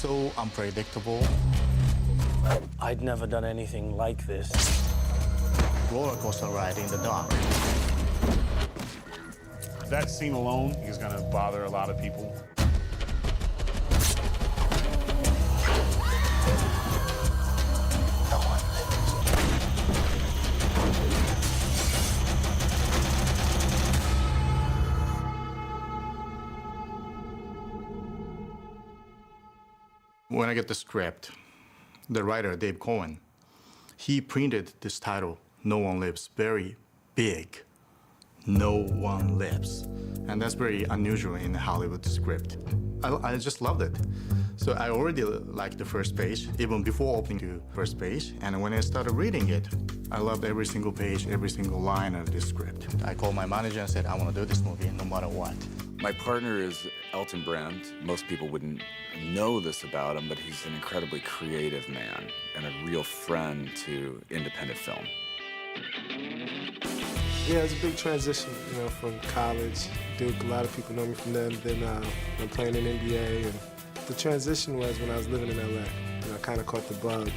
so unpredictable. I'd never done anything like this. Roller coaster ride in the dark. That scene alone is going to bother a lot of people. When I get the script, the writer, Dave Cohen, he printed this title, No One Lives, very big. No one lives. And that's very unusual in the Hollywood script. I just loved it. So I already liked the first page, even before opening the first page. And when I started reading it, I loved every single page, every single line of this script. I called my manager and said, I want to do this movie no matter what. My partner is Elton Brand. Most people wouldn't know this about him, but he's an incredibly creative man and a real friend to independent film. Yeah, it's a big transition, you know, from college, Duke. A lot of people know me from them. Then I'm playing in NBA, and the transition was when I was living in LA. You know, I kind of caught the bug.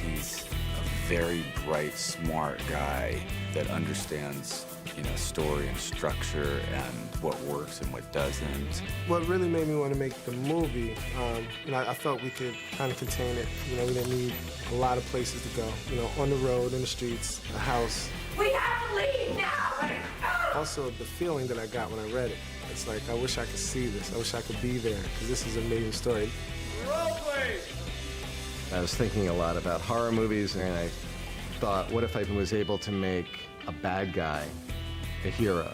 He's a very bright, smart guy that understands, you know, story and structure and what works and what doesn't. What really made me want to make the movie, you know, I felt we could kind of contain it. You know, we didn't need a lot of places to go. You know, on the road, in the streets, a house. We have to leave now! Also, the feeling that I got when I read it, it's like, I wish I could see this. I wish I could be there, because this is an amazing story. Roll, please! I was thinking a lot about horror movies, and I thought, what if I was able to make a bad guy a hero?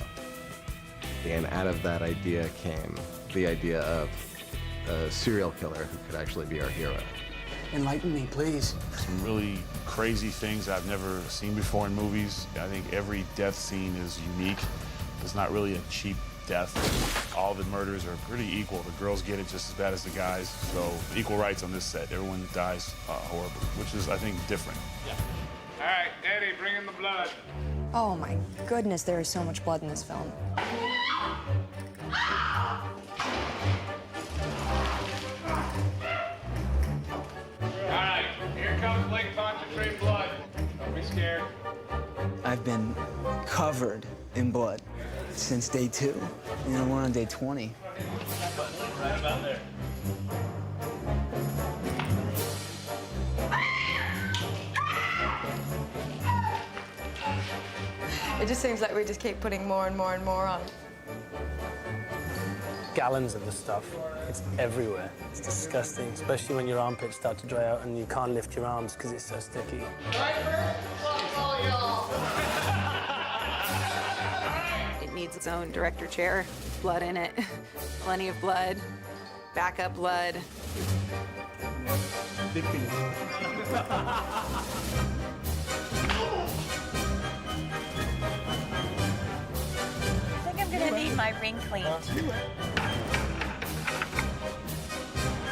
And out of that idea came the idea of a serial killer who could actually be our hero. Enlighten me, please. Some really crazy things I've never seen before in movies. I think every death scene is unique. It's not really a cheap death. All the murders are pretty equal. The girls get it just as bad as the guys. So equal rights on this set. Everyone dies horribly, which is, I think, different. Yeah. All right, Eddie, bring in the blood. Oh my goodness, there is so much blood in this film. All right, here comes Lake Concentrate blood. Don't be scared. I've been covered in blood since day 2. You know, we're on day 20. Right about there. It just seems like we just keep putting more and more and more on. Gallons of the stuff. It's everywhere. It's disgusting, especially when your armpits start to dry out and you can't lift your arms because it's so sticky. It needs its own director chair. Blood in it. Plenty of blood. Backup blood. Big piece. I'm gonna need my ring cleaned.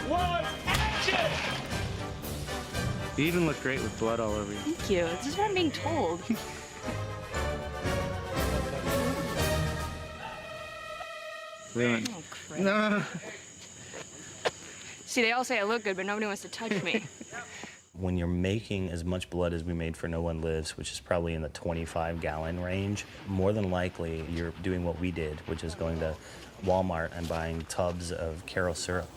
One, action! You even look great with blood all over you. Thank you. This is what I'm being told. Really? Oh, crap. No. See, they all say I look good, but nobody wants to touch me. When you're making as much blood as we made for No One Lives, which is probably in the 25-gallon range, more than likely you're doing what we did, which is going to Walmart and buying tubs of Caro syrup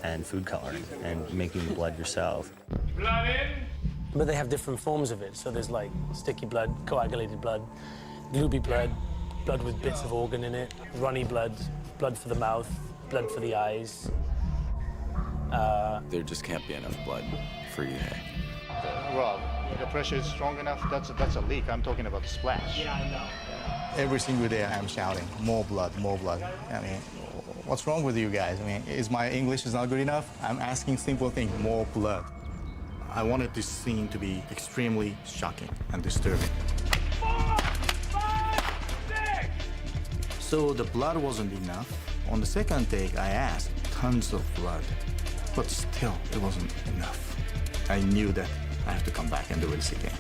and food coloring and making the blood yourself. Blood in. But they have different forms of it. So there's like sticky blood, coagulated blood, gloopy blood, blood with bits of organ in it, runny blood, blood for the mouth, blood for the eyes. There just can't be enough blood for Ryuhei. Rob, the pressure is strong enough. That's a leak. I'm talking about the splash. Yeah, I know. Every single day I'm shouting, more blood, more blood. I mean, what's wrong with you guys? I mean, is my English is not good enough? I'm asking simple things, more blood. I wanted this scene to be extremely shocking and disturbing. 4, 5, 6. So the blood wasn't enough. On the second take, I asked tons of blood, but still it wasn't enough. I knew that I have to come back and do this again.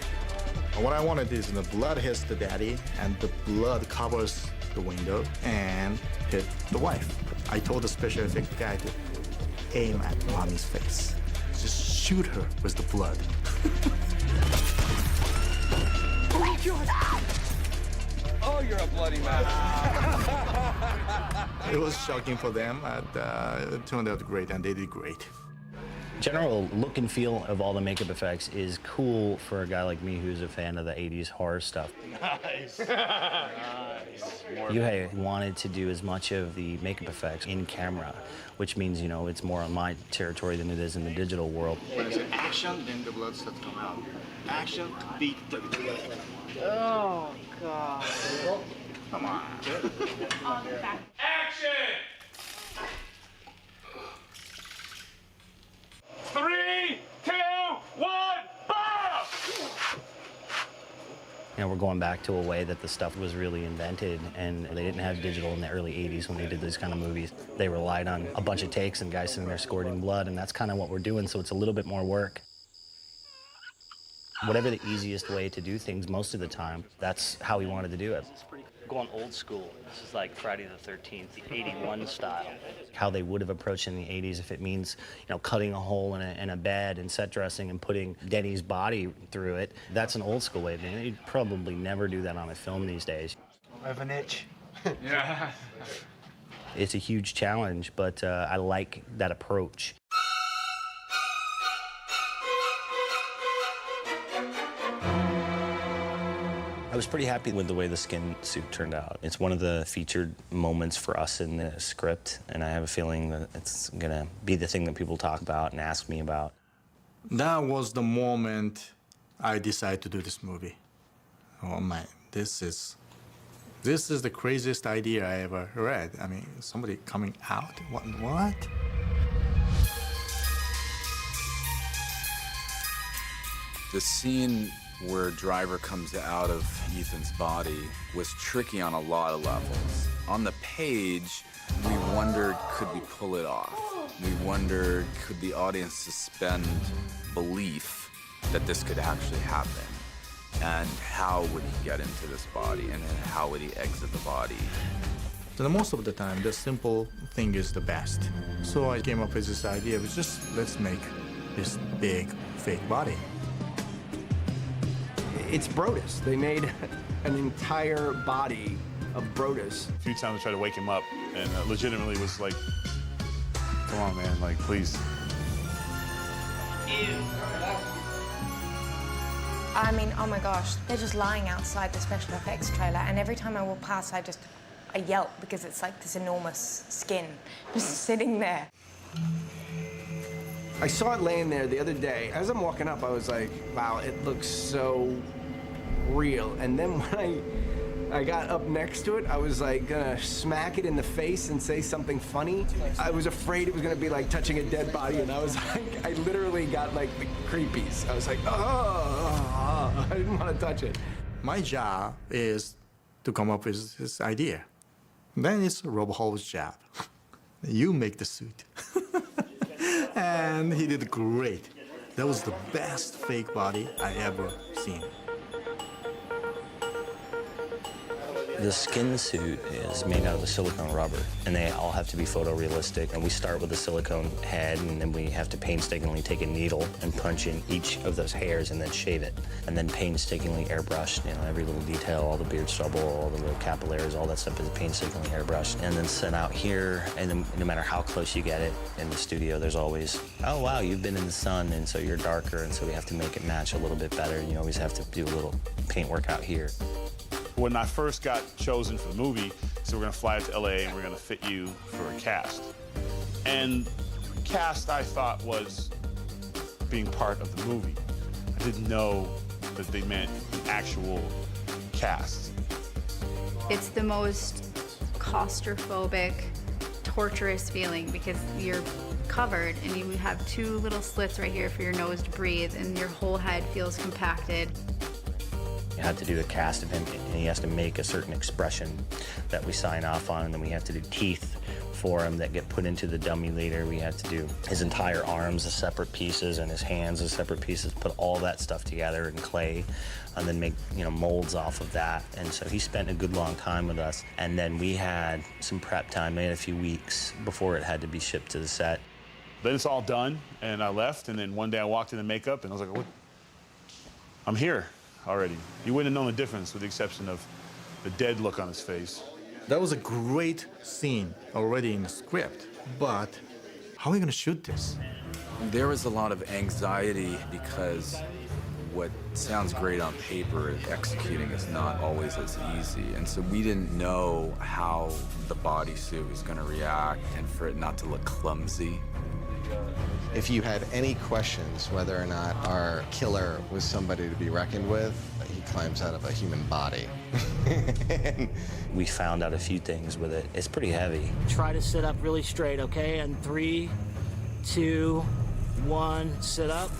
What I wanted is the blood hits the daddy and the blood covers the window and hit the wife. I told the special effect guy to aim at mommy's face. Just shoot her with the blood. Oh, you're a bloody mess. It was shocking for them, and it turned out great, and they did great. General look and feel of all the makeup effects is cool for a guy like me who's a fan of the 80s horror stuff. Nice. Nice. Ryuhei wanted to do as much of the makeup effects in camera, which means, you know, it's more on my territory than it is in the digital world. When it's action, then the blood starts to come out. Action, beat, Oh, God. come on. Action! 3, 2, 1, bomb! You know, we're going back to a way that the stuff was really invented, and they didn't have digital in the early 80s when they did these kind of movies. They relied on a bunch of takes and guys sitting there squirting blood, and that's kind of what we're doing, so it's a little bit more work. Whatever the easiest way to do things most of the time, that's how we wanted to do it. Going old school. This is like Friday the 13th, 81 style. How they would have approached in the 80s if it means, you know, cutting a hole in a bed and set dressing and putting Denny's body through it. That's an old school way of doing it. You'd probably never do that on a film these days. I have an itch. Yeah. It's a huge challenge, but I like that approach. I was pretty happy with the way the skin suit turned out. It's one of the featured moments for us in the script, and I have a feeling that it's gonna be the thing that people talk about and ask me about. That was the moment I decided to do this movie. Oh man, this is the craziest idea I ever read. I mean, somebody coming out, what? The scene where Driver comes out of Ethan's body was tricky on a lot of levels. On the page, we wondered, could we pull it off? We wondered, could the audience suspend belief that this could actually happen? And how would he get into this body? And then how would he exit the body? So most of the time, the simple thing is the best. So I came up with this idea, was just let's make this big fake body. It's Brodus. They made an entire body of Brodus. A few times I tried to wake him up, and legitimately was like, come on, man, like, please. I mean, oh my gosh, they're just lying outside the special effects trailer, and every time I walk past, I yelp because it's like this enormous skin just sitting there. I saw it laying there the other day. As I'm walking up, I was like, wow, it looks so real. And then when I got up next to it, I was like gonna smack it in the face and say something funny. I was afraid it was gonna be like touching a dead body, and I was like, I literally got like the creepies. I was like, oh, I didn't want to touch it. My job is to come up with this idea. Then it's Rob Hall's job. You make the suit. And he did great. That was the best fake body I ever seen. The skin suit is made out of the silicone rubber, and they all have to be photorealistic. And we start with a silicone head, and then we have to painstakingly take a needle and punch in each of those hairs and then shave it. And then painstakingly airbrush, you know, every little detail, all the beard stubble, all the little capillaries, all that stuff is painstakingly airbrushed. And then sent out here, and then no matter how close you get it in the studio, there's always, oh wow, you've been in the sun, and so you're darker, and so we have to make it match a little bit better, and you always have to do a little paint work out here. When I first got chosen for the movie, so we're gonna fly out to LA and we're gonna fit you for a cast. And cast, I thought, was being part of the movie. I didn't know that they meant an actual cast. It's the most claustrophobic, torturous feeling because you're covered and you have two little slits right here for your nose to breathe, and your whole head feels compacted. You had to do a cast of him, and he has to make a certain expression that we sign off on, and then we have to do teeth for him that get put into the dummy later. We had to do his entire arms as separate pieces and his hands as separate pieces, put all that stuff together in clay, and then make, you know, molds off of that. And so he spent a good long time with us. And then we had some prep time. We had a few weeks before it had to be shipped to the set. Then it's all done, and I left, and then one day I walked in the makeup, and I was like, what? I'm here already. You wouldn't have known the difference with the exception of the dead look on his face. That was a great scene already in the script, but how are we going to shoot this? There was a lot of anxiety because what sounds great on paper, executing is not always as easy. And so we didn't know how the bodysuit was going to react and for it not to look clumsy. If you had any questions whether or not our killer was somebody to be reckoned with, he climbs out of a human body. We found out a few things with it. It's pretty heavy. Try to sit up really straight, okay? And 3, 2, 1, sit up.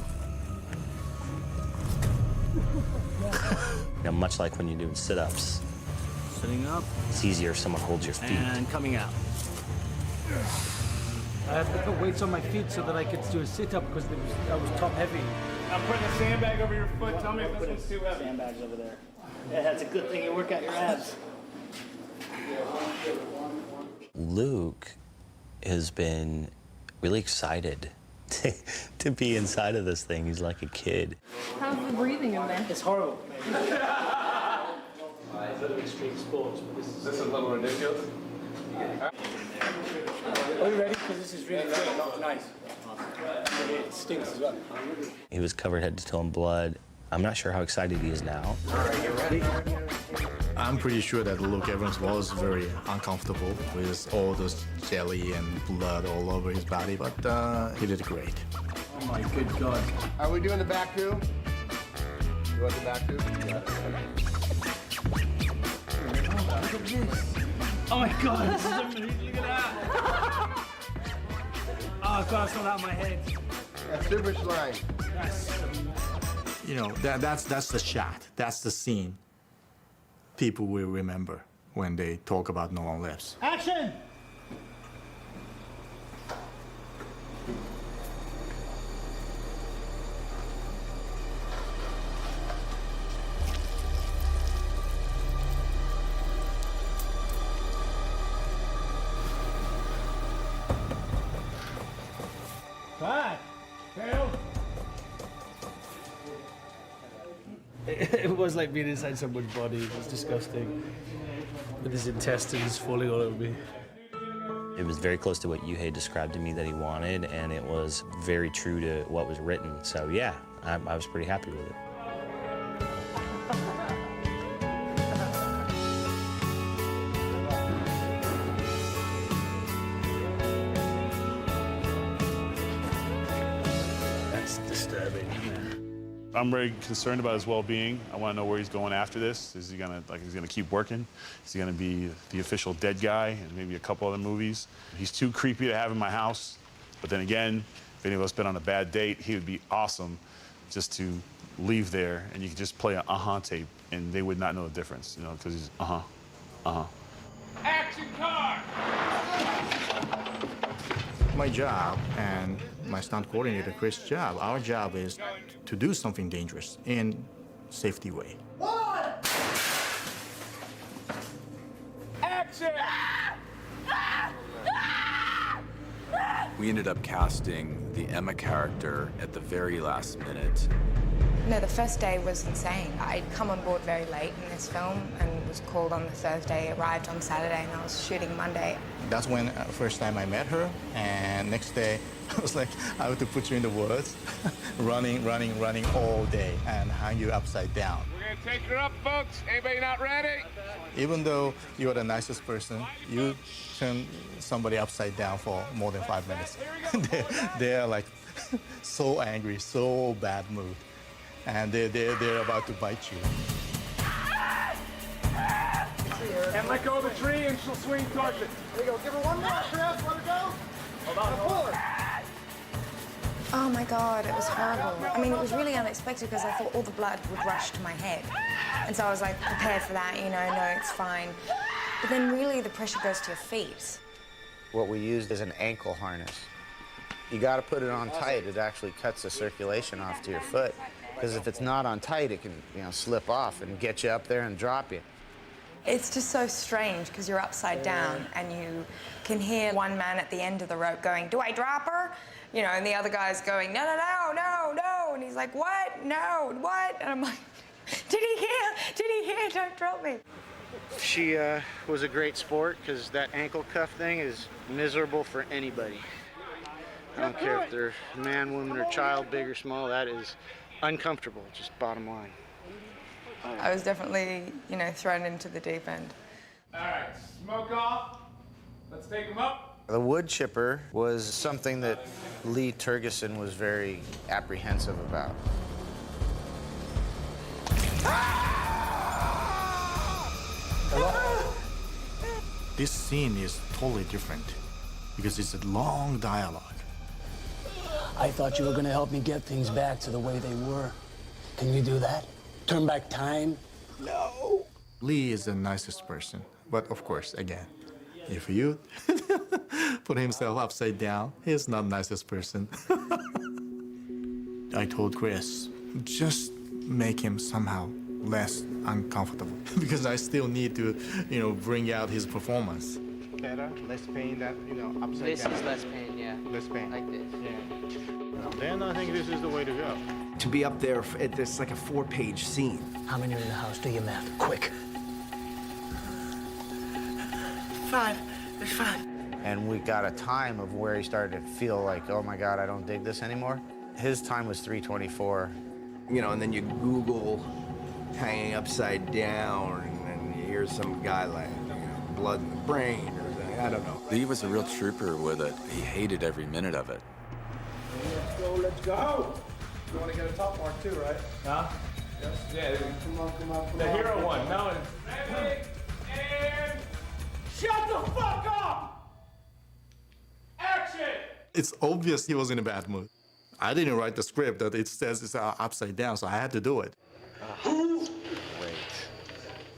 You know, much like when you're doing sit-ups. Sitting up. It's easier if someone holds your feet. And coming out. I have to put weights on my feet so that I could do a sit-up because I was top heavy. I'm putting a sandbag over your foot. Tell me if this one's too heavy. Sandbags over there. Yeah, that's a good thing you work out your abs. Luke has been really excited to be inside of this thing. He's like a kid. How's the breathing in there? It's horrible. Extreme sports, but this This is a little ridiculous. Are you ready? Because this is really great, not nice. It stinks as well. He was covered head to toe in blood. I'm not sure how excited he is now. All right, you ready? I'm pretty sure that Luke Evans was very uncomfortable with all this jelly and blood all over his body, but he did great. Oh my good God. Are we doing the back too? You want the back too? Look at this. Oh my God, this is amazing. Look at that. Oh God, it's not out of my head. That's super slime. That's You know, that's the shot. That's the scene people will remember when they talk about No One Lives. action! Hi. Phil. It was like being inside someone's body. It was disgusting. With his intestines falling all over me. It was very close to what Ryuhei described to me that he wanted, and it was very true to what was written. So yeah, I was pretty happy with it. That's disturbing, isn't it? I'm very concerned about his well-being. I want to know where he's going after this. Is he gonna keep working? Is he gonna be the official dead guy in maybe a couple other movies? He's too creepy to have in my house. But then again, if any of us been on a bad date, he would be awesome just to leave there and you could just play an tape and they would not know the difference, you know, because he's Action car! My job and my stunt coordinator, Chris' job, our job is to do something dangerous in safety way. Action! We ended up casting the Emma character at the very last minute. No, the first day was insane. I'd come on board very late in this film and was called on the Thursday, arrived on Saturday, and I was shooting Monday. That's when first time I met her, and next day I was like, I have to put you in the woods, running all day and hang you upside down. We're gonna take her up, folks. Anybody not ready? Even though you're the nicest person, you turn somebody upside down for more than 5 minutes. they're like so angry, so bad mood, and they're about to bite you. And let go of the tree and she'll swing towards it. There you go. Give her one more, Chris. Let her go. Hold on, Pull her. Oh my God, it was horrible. I mean, it was really unexpected because I thought all the blood would rush to my head. And so I was like prepared for that, you know, no, it's fine. But then really the pressure goes to your feet. What we used is an ankle harness. You got to put it on tight. It actually cuts the circulation off to your foot. Because if it's not on tight, it can, you know, slip off and get you up there and drop you. It's just so strange because you're upside down and you can hear one man at the end of the rope going, "Do I drop her?" You know, and the other guy's going, "No, no, no, no, no." And he's like, "What? No, what?" And I'm like, "Did he hear? Did he hear? Don't drop me." She was a great sport because that ankle cuff thing is miserable for anybody. I don't care if they're man, woman, or child, big or small, that is uncomfortable, just bottom line. I was definitely, you know, thrown into the deep end. All right, smoke off. Let's take them up. The wood chipper was something that Lee Tergesen was very apprehensive about. This scene is totally different because it's a long dialogue. I thought you were gonna help me get things back to the way they were. Can you do that? Turn back time? No. Lee is the nicest person, but of course, again, if you put himself upside down, he's not the nicest person. I told Chris, just make him somehow less uncomfortable because I still need to, you know, bring out his performance. Better, less pain, that, you know, upside This down. is less pain, yeah. Less pain. Like this. Yeah. Then I think this is the way to go. To be up there at this like a 4-page scene. How many are in the house? Do your math, quick. 5. There's 5. And we got a time of where he started to feel like, oh my God, I don't dig this anymore. His time was 3:24. You know, and then you Google hanging upside down, and then you hear some guy like, you know, blood in the brain or something. I don't know. Lee was a real trooper with it. He hated every minute of it. Let's go, let's go. You want to get a top mark too, right? Huh? Yes. Yeah. Come on, come on, come The on. hero one. Now it's... Ready, and shut the fuck up! Action! It's obvious he was in a bad mood. I didn't write the script that it says it's upside down, so I had to do it.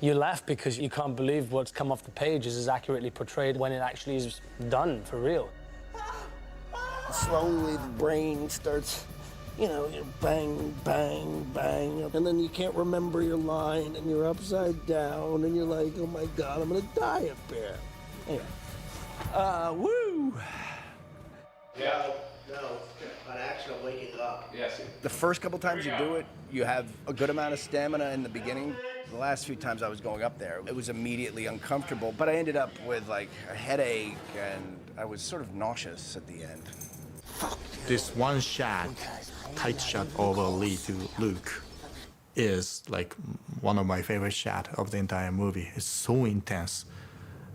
You laugh because you can't believe what's come off the page is as accurately portrayed when it actually is done for real. Slowly the brain starts, you know, bang, bang, bang, and then you can't remember your line and you're upside down and you're like, oh my God, I'm gonna die up here. Anyway. Woo! Yeah. No, an action of waking up. Yes. The first couple times you do it, you have a good amount of stamina in the beginning. The last few times I was going up there, it was immediately uncomfortable, but I ended up with like a headache and I was sort of nauseous at the end. This one shot, tight shot over Lee to Luke, is like one of my favorite shots of the entire movie. It's so intense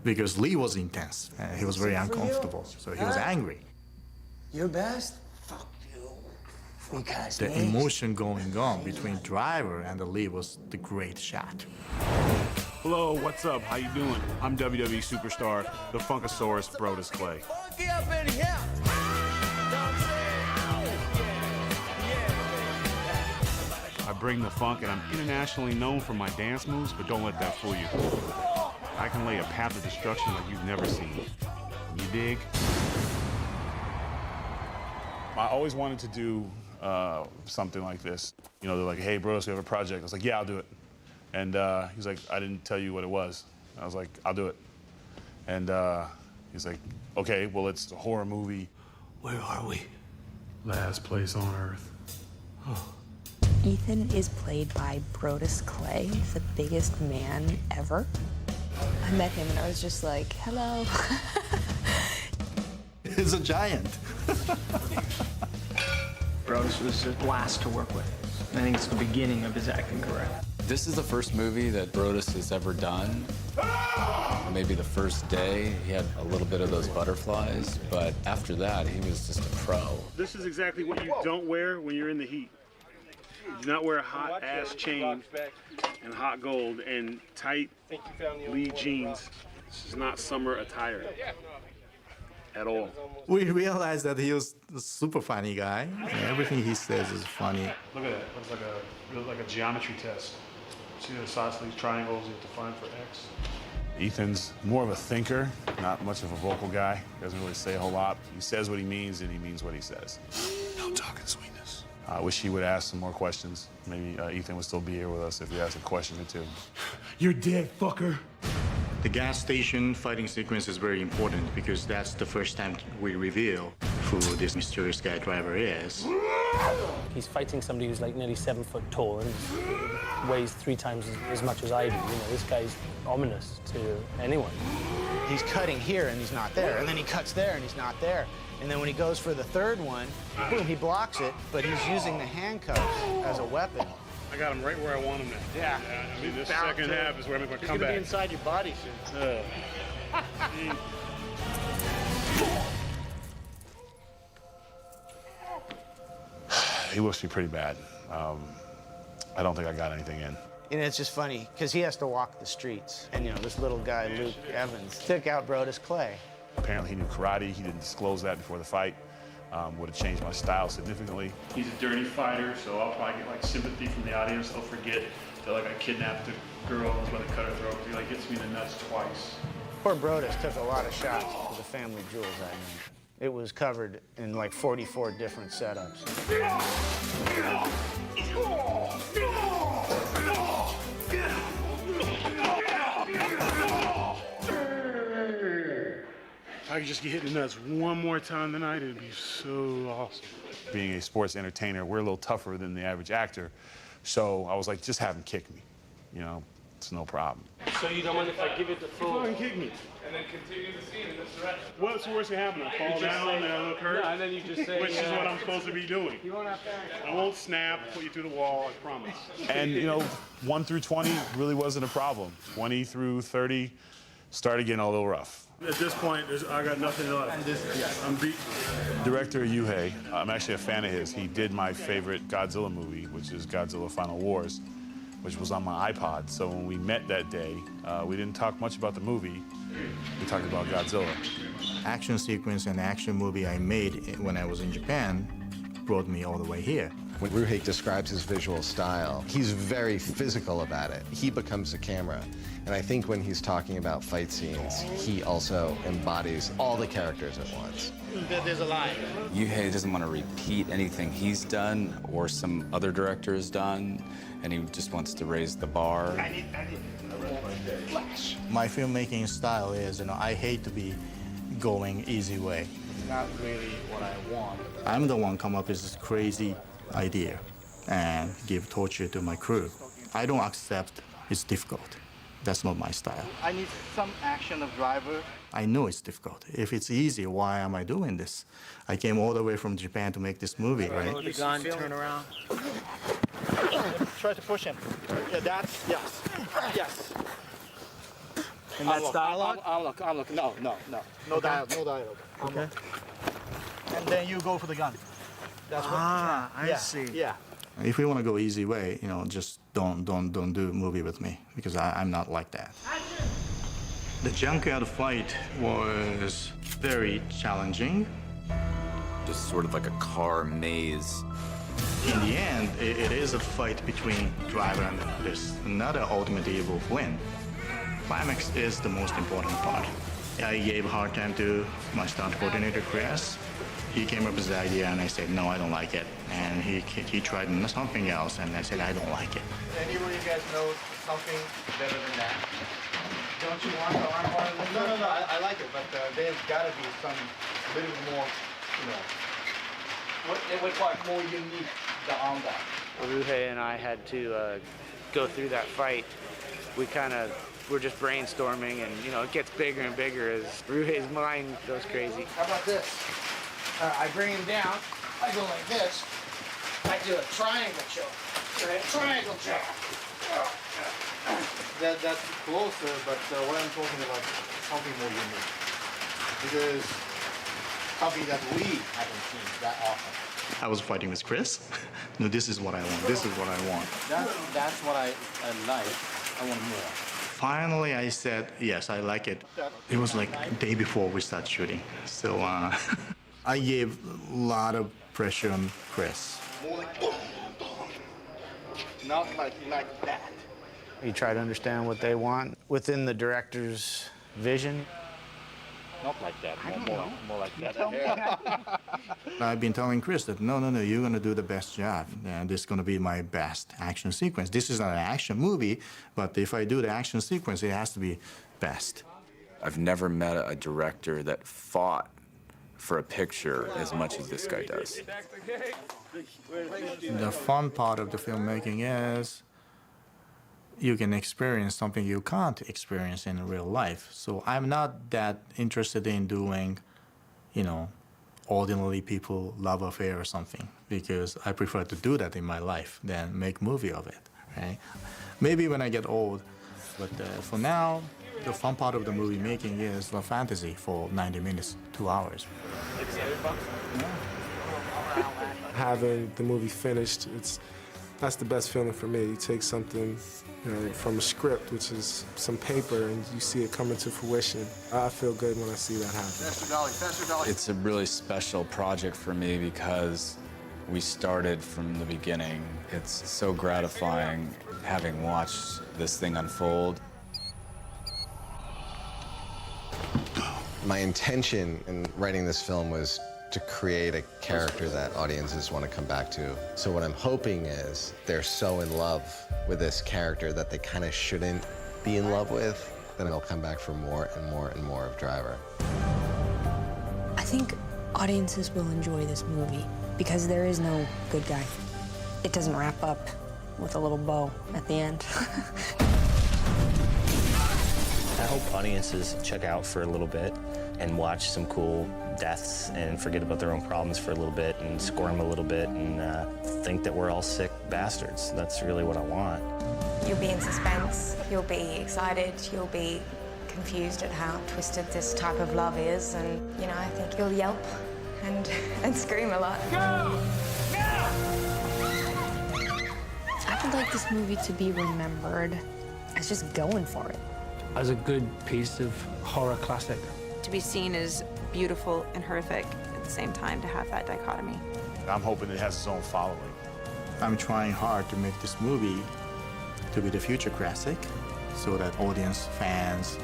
because Lee was intense and he was very uncomfortable, so he was angry. Your best? Fuck you. Because The emotion going on between Driver and Lee was the great shot. Hello, what's up? How you doing? I'm WWE superstar, the Funkasaurus Brodus Clay. Funky up in here. I bring the funk, and I'm internationally known for my dance moves, but don't let that fool you. I can lay a path of destruction like you've never seen. You dig? I always wanted to do something like this. You know, they're like, hey, Brodus, we have a project. I was like, yeah, I'll do it. And he's like, I didn't tell you what it was. I was like, I'll do it. And he's like, okay, well, it's a horror movie. Where are we? Last place on Earth. Ethan is played by Brodus Clay, the biggest man ever. I met him and I was just like, hello. He's a giant. Brodus was a blast to work with. I think it's the beginning of his acting career. This is the first movie that Brodus has ever done. Maybe the first day, he had a little bit of those butterflies, but after that, he was just a pro. This is exactly what you don't wear when you're in the heat. You do not wear a hot ass chain and hot gold and tight Lee jeans. This is not summer attire at all. We realized that he was a super funny guy. Everything he says is funny. Look at that. Looks like a geometry test. See the isosceles triangles you have to find for X? Ethan's more of a thinker, not much of a vocal guy. Doesn't really say a whole lot. He says what he means and he means what he says. No talking sweetness. I wish he would ask some more questions. Maybe Ethan would still be here with us if he asked a question or two. You're dead, fucker. The gas station fighting sequence is very important because that's the first time we reveal who this mysterious guy driver is. He's fighting somebody who's like nearly 7 foot tall and weighs 3 times as much as I do. You know, this guy's ominous to anyone. He's cutting here and he's not there, and then he cuts there and he's not there. And then when he goes for the third one, boom, he blocks it, but he's using the handcuffs as a weapon. I got him right where I want him at. Yeah. I mean, this second half is where I'm going to come back. He's going to be inside your body soon. He looks me pretty bad. I don't think I got anything in. And it's just funny, because he has to walk the streets. And, you know, this little guy, Luke Evans, took out Brodus Clay. Apparently he knew karate. He didn't disclose that before the fight. Would have changed my style significantly. He's a dirty fighter, so I'll probably get like sympathy from the audience. They'll forget that like I kidnapped a girl and was going to cut her throat. He like hits me in the nuts twice. Poor Brodus took a lot of shots to the family jewels that night. It was covered in like 44 different setups. If I could just get hit in the nuts one more time tonight, it'd be so awesome. Being a sports entertainer, we're a little tougher than the average actor. So I was like, just have him kick me. You know, it's no problem. So you don't mind if I give it the full? Fucking kick me. And then continue the scene in this direction. What's the worst that happen? I fall down and I look hurt? Yeah, and then you just say... Which is what I'm supposed to be doing. You won't have to... I won't snap, put you through the wall, I promise. And, you know, 1 through 20 really wasn't a problem. 20 through 30 started getting a little rough. At this point, I got nothing left. I'm beat. Director Ryuhei, I'm actually a fan of his. He did my favorite Godzilla movie, which is Godzilla Final Wars, which was on my iPod. So when we met that day, we didn't talk much about the movie. We talked about Godzilla. Action sequence and action movie I made when I was in Japan brought me all the way here. When Ryuhei describes his visual style, he's very physical about it. He becomes the camera. And I think when he's talking about fight scenes, he also embodies all the characters at once. There's a line. Ryuhei doesn't want to repeat anything he's done or some other director has done, and he just wants to raise the bar. My filmmaking style is, you know, I hate to be going easy way. It's not really what I want. I'm the one come up with this crazy idea and give torture to my crew. I don't accept it's difficult. That's not my style. I need some action of driver. I know it's difficult. If it's easy, why am I doing this? I came all the way from Japan to make this movie, right? Hold the gun, turn around. Try to push him. Yeah, that's, yes. Yes. And that's dialogue? I'll look. No dialogue. Okay. And then you go for the gun. That's what. I see. Yeah. If we want to go easy way, you know, just don't do a movie with me because I'm not like that. The junkyard fight was very challenging. Just sort of like a car maze. In the end, it is a fight between driver and this another ultimate evil win. Climax is the most important part. I gave a hard time to my stunt coordinator, Chris. He came up with the idea, and I said, no, I don't like it. And he tried something else, and I said, I don't like it. Anybody you guys know something better than that? Don't you want the armbar? No, I like it, but there's got to be some little more, you know, it would like more unique, the armbar. Ryuhei and I had to go through that fight. We we're just brainstorming, and, you know, it gets bigger and bigger as Ryuhei's mind goes crazy. How about this? I bring him down, I go like this, I do a triangle choke. Triangle choke. That's closer, but what I'm talking about is something more unique. Because something that we haven't seen that often. I was fighting with Chris. No, this is what I want. This is what I want. That's what I like. I want more. Finally, I said, yes, I like it. It was like the day before we started shooting. So I gave a lot of pressure on Chris. More like boom, boom. Not like that. You try to understand what they want within the director's vision. Not like that. More like that. I've been telling Chris that no, you're gonna do the best job, and this is gonna be my best action sequence. This is not an action movie, but if I do the action sequence, it has to be best. I've never met a director that fought for a picture as much as this guy does. The fun part of the filmmaking is you can experience something you can't experience in real life. So I'm not that interested in doing, ordinary people love affair or something, because I prefer to do that in my life than make movie of it, right? Maybe when I get old, but for now, the fun part of the movie making is the fantasy for 90 minutes, 2 hours. Having the movie finished, that's the best feeling for me. You take something from a script, which is some paper, and you see it coming to fruition. I feel good when I see that happen. Faster dolly. It's a really special project for me because we started from the beginning. It's so gratifying having watched this thing unfold. My intention in writing this film was to create a character that audiences want to come back to. So what I'm hoping is they're so in love with this character that they kind of shouldn't be in love with, then they'll come back for more and more and more of Driver. I think audiences will enjoy this movie because there is no good guy. It doesn't wrap up with a little bow at the end. I hope audiences check out for a little bit and watch some cool deaths and forget about their own problems for a little bit and squirm a little bit and think that we're all sick bastards. That's really what I want. You'll be in suspense, you'll be excited, you'll be confused at how twisted this type of love is, and, I think you'll yelp and scream a lot. I would like this movie to be remembered as just going for it. As a good piece of horror classic. To be seen as beautiful and horrific at the same time, to have that dichotomy. I'm hoping it has its own following. I'm trying hard to make this movie to be the future classic, so that audience, fans,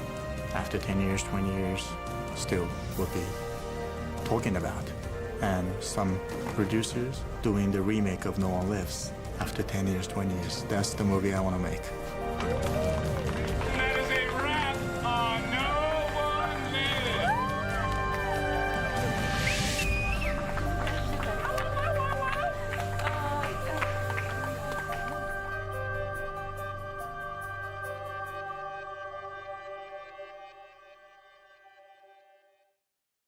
after 10 years, 20 years, still will be talking about. And some producers doing the remake of No One Lives after 10 years, 20 years. That's the movie I want to make.